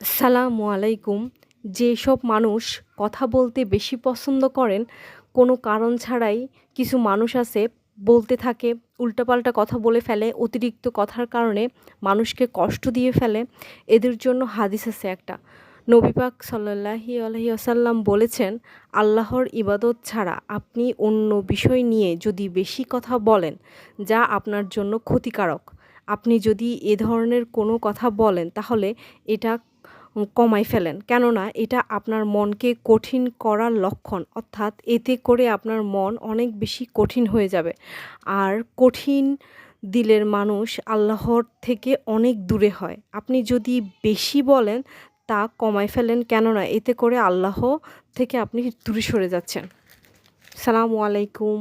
আসসালামু আলাইকুম। যেসব মানুষ কথা বলতে বেশি পছন্দ করেন, কোনো কারণ ছাড়াই কিছু মানুষ আছে বলতে থাকে, উল্টাপাল্টা কথা বলে ফেলে, অতিরিক্ত কথার কারণে মানুষকে কষ্ট দিয়ে ফেলে। এদের জন্য হাদিস আছে একটা। নবী পাক সাল্লাল্লাহু আলাইহি ওয়াসাল্লাম বলেছেন, আল্লাহর ইবাদত ছাড়া আপনি অন্য বিষয় নিয়ে যদি বেশি কথা বলেন, যা আপনার জন্য ক্ষতিকারক, আপনি যদি এ ধরনের কোনো কথা বলেন তাহলে এটা কমায় ফেলেন। কেননা এটা আপনার মনকে কঠিন করার লক্ষণ। অর্থাৎ এতে করে আপনার মন অনেক বেশি কঠিন হয়ে যাবে। আর কঠিন দিলের মানুষ আল্লাহর থেকে অনেক দূরে হয়। আপনি যদি বেশি বলেন তা কমায় ফেলেন। কেননা এতে করে আল্লাহ থেকে আপনি দূরে সরে যাচ্ছেন। সালামু আলাইকুম।